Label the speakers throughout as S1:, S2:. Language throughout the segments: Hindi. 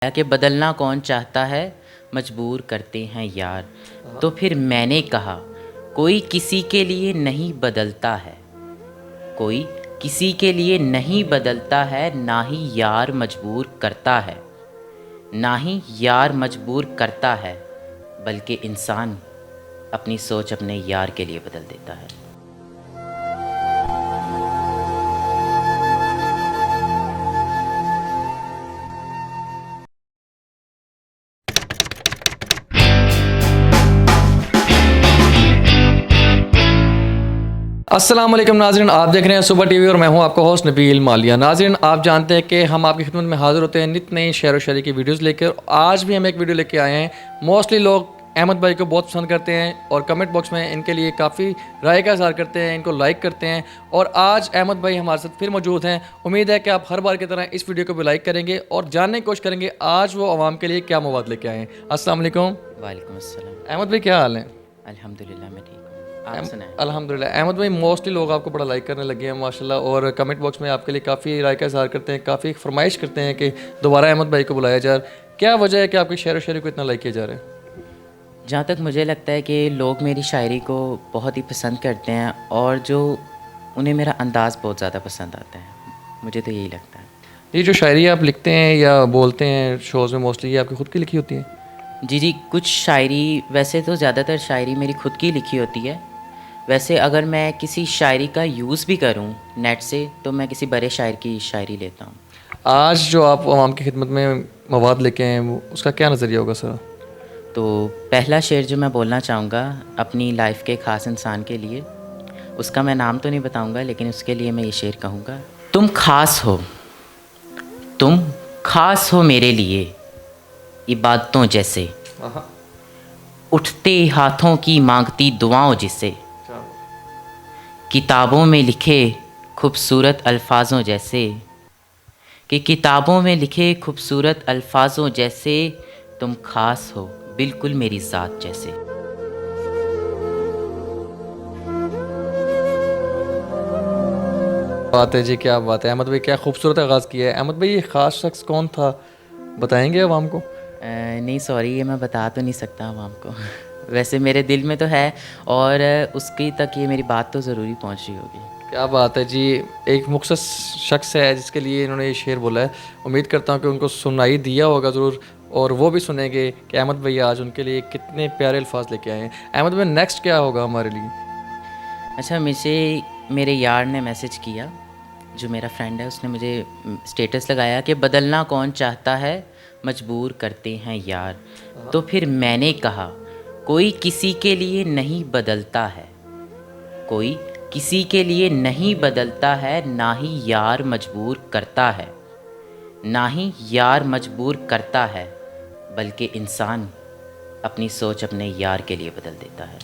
S1: कि बदलना कौन चाहता है, मजबूर करते हैं यार। तो फिर मैंने कहा, कोई किसी के लिए नहीं बदलता है, कोई किसी के लिए नहीं बदलता है, ना ही यार मजबूर करता है, ना ही यार मजबूर करता है, बल्कि इंसान अपनी सोच अपने यार के लिए बदल देता है।
S2: अस्सलाम वालेकुम नाज़रीन, आप देख रहे हैं सुबह टीवी और मैं हूं आपका होस्ट नबील मालिया। नाज़रीन, आप जानते हैं कि हम आपकी खिदमत में हाज़िर होते हैं नित नई शेर व शायरी की वीडियोस लेकर। आज भी हम एक वीडियो लेके आए हैं। मोस्टली लोग अहमद भाई को बहुत पसंद करते हैं और कमेंट बॉक्स में इनके लिए काफ़ी राय का इज़हार करते हैं, इनको लाइक करते हैं। और आज अहमद भाई हमारे साथ फिर मौजूद हैं। उम्मीद है कि आप हर बार की तरह इस वीडियो को भी लाइक करेंगे और जानने की कोशिश करेंगे आज वो आवाम के लिए क्या मवाद लेके आए हैं। अस्सलाम वालेकुम।
S1: वालेकुम अस्सलाम।
S2: अहमद भाई, क्या हाल है?
S1: अल्हम्दुलिल्लाह मैं ठीक हूँ, आप सुनाएं।
S2: अल्हम्दुलिल्लाह। अहमद भाई, मोस्टली लोग आपको बड़ा लाइक करने लगे हैं माशाल्लाह, और कमेंट बॉक्स में आपके लिए काफ़ी राय का इज़हार करते हैं, काफ़ी फरमाइश करते हैं कि दोबारा अहमद भाई को बुलाया जाए। क्या वजह है कि आपकी शेर व शायरी को इतना लाइक किया जा रहा है?
S1: जहाँ तक मुझे लगता है कि लोग मेरी शायरी को बहुत ही पसंद करते हैं और जो उन्हें मेरा अंदाज़ बहुत ज़्यादा पसंद आता है, मुझे तो यही लगता है।
S2: ये जो शायरी आप लिखते हैं या बोलते हैं शोज़ में, मोस्टली ये आपकी खुद की लिखी होती है?
S1: जी जी, कुछ शायरी, वैसे तो ज़्यादातर शायरी मेरी खुद की लिखी होती है। वैसे अगर मैं किसी शायरी का यूज़ भी करूं नेट से तो मैं किसी बड़े शायर की शायरी लेता हूं।
S2: आज जो आप आवाम की खिदमत में मवाद लेके आए हैं, उसका क्या नज़रिया होगा सर?
S1: तो पहला शेर जो मैं बोलना चाहूँगा अपनी लाइफ के ख़ास इंसान के लिए, उसका मैं नाम तो नहीं बताऊँगा लेकिन उसके लिए मैं ये शेर कहूँगा। तुम ख़ास हो, तुम ख़ास हो मेरे लिए इबादतों जैसे, उठते हाथों की मांगती दुआओं जिसे, किताबों में लिखे खूबसूरत अल्फाजों जैसे, कि किताबों में लिखे खूबसूरत अल्फाजों जैसे तुम ख़ास हो बिल्कुल मेरी ज़ात जैसे।
S2: बात है जी, क्या बात है। अहमद भाई, क्या खूबसूरत आगाज़ किया है। अहमद भाई, ये ख़ास शख्स कौन था, बताएंगे आवाम को?
S1: नहीं सॉरी, ये मैं बता तो नहीं सकता आवाम को वैसे मेरे दिल में तो है और उसकी तक ये मेरी बात तो ज़रूरी पहुंच रही होगी।
S2: क्या बात है जी। एक मुख़्तस शख्स है जिसके लिए इन्होंने ये शेर बोला है। उम्मीद करता हूँ कि उनको सुनाई दिया होगा ज़रूर और वो भी सुनेंगे कि अहमद भैया आज उनके लिए कितने प्यारे अल्फाज लेके आए हैं। अहमद भाई, नेक्स्ट क्या होगा हमारे लिए?
S1: अच्छा, मुझे मेरे यार ने मैसेज किया, जो मेरा फ्रेंड है, उसने मुझे स्टेटस लगाया कि बदलना कौन चाहता है, मजबूर करते हैं यार। तो फिर मैंने कहा, कोई किसी के लिए नहीं बदलता है, कोई किसी के लिए नहीं बदलता है, ना ही यार मजबूर करता है, ना ही यार मजबूर करता है, बल्कि इंसान अपनी सोच अपने यार के लिए बदल देता है।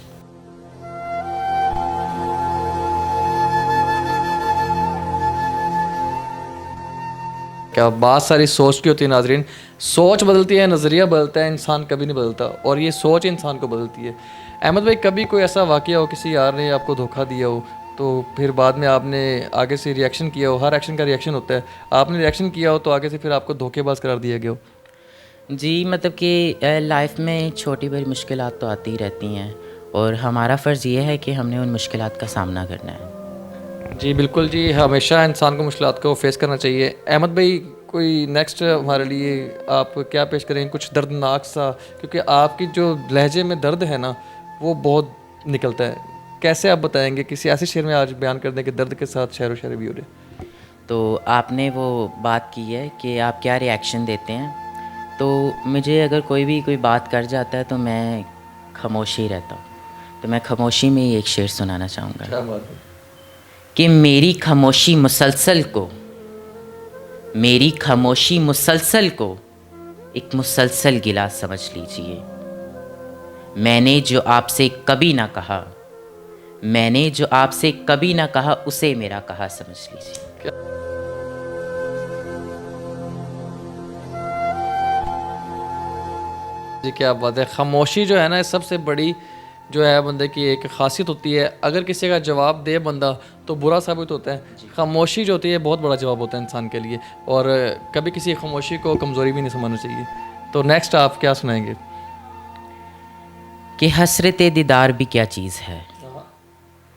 S2: क्या बात सारी सोच की होती है नाजरीन। सोच बदलती है, नज़रिया बदलता है, इंसान कभी नहीं बदलता और ये सोच इंसान को बदलती है। अहमद भाई, कभी कोई ऐसा वाक़या हो, किसी यार ने आपको धोखा दिया हो, तो फिर बाद में आपने आगे से रिएक्शन किया हो, हर एक्शन का रिएक्शन होता है, आपने रिएक्शन किया हो तो आगे से फिर आपको धोखेबाज करार दिया गया हो?
S1: जी, मतलब कि लाइफ में छोटी बड़ी मुश्किलात तो आती ही रहती हैं और हमारा फ़र्ज़ ये है कि हमने उन मुश्किलात का सामना करना है।
S2: जी बिल्कुल जी, हमेशा इंसान को मुश्किलात को फेस करना चाहिए। अहमद भाई, कोई नेक्स्ट हमारे लिए आप क्या पेश करें, कुछ दर्दनाक सा, क्योंकि आपकी जो लहजे में दर्द है ना, वो बहुत निकलता है। कैसे आप बताएंगे, किसी ऐसे शेर में आज बयान कर दें कि दर्द के साथ शेर व शायरी भी हो रहे?
S1: तो आपने वो बात की है कि आप क्या रिएक्शन देते हैं, तो मुझे अगर कोई बात कर जाता है तो मैं खामोशी रहता हूँ। तो मैं खामोशी में ही एक शेर सुनाना चाहूँगा
S2: क्या बात है।
S1: कि मेरी खामोशी मुसलसल को एक मुसलसल गिला समझ लीजिए। मैंने जो आपसे कभी ना कहा, मैंने जो आपसे कभी ना कहा, उसे मेरा कहा समझ लीजिए।
S2: जी क्या बात है। खामोशी जो है ना, सबसे बड़ी जो है बंदे की एक खासियत होती है, अगर किसी का जवाब दे बंदा तो बुरा साबित होता है। खामोशी जो होती है बहुत बड़ा जवाब होता है इंसान के लिए, और कभी किसी खामोशी को कमज़ोरी भी नहीं समझना चाहिए। तो नेक्स्ट आप क्या सुनाएंगे?
S1: कि हसरत दीदार भी क्या चीज़ है,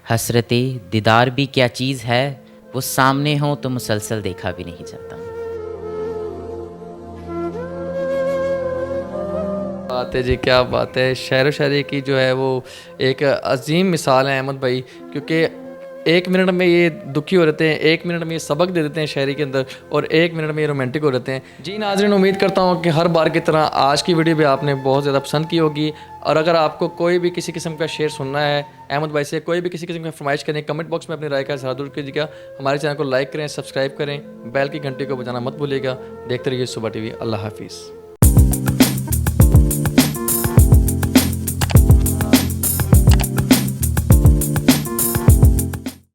S1: हसरत दीदार भी क्या चीज़ है, वो सामने हो तो मुसलसल देखा भी नहीं जाता।
S2: बात है जी, क्या बात है। शेर व शायरी की जो है वो एक अजीम मिसाल है अहमद भाई, क्योंकि 1 मिनट में ये दुखी हो जाते हैं, 1 मिनट में ये सबक दे देते हैं शायरी के अंदर, और 1 मिनट में ये रोमांटिक हो जाते हैं। जी नाज़रीन, उम्मीद करता हूँ कि हर बार की तरह आज की वीडियो भी आपने बहुत ज़्यादा पसंद की होगी। और अगर आपको कोई भी किसी किस्म का शेर सुनना है अहमद भाई से, कोई भी किसी किस्म का फरमाइश करें, कमेंट बॉक्स में अपनी राय का इज़हार ज़रूर कीजिएगा। हमारे चैनल को लाइक करें, सब्सक्राइब करें, बेल की घंटी को बजाना मत भूलिएगा। देखते रहिए सुबह टीवी। अल्लाह हाफिज़।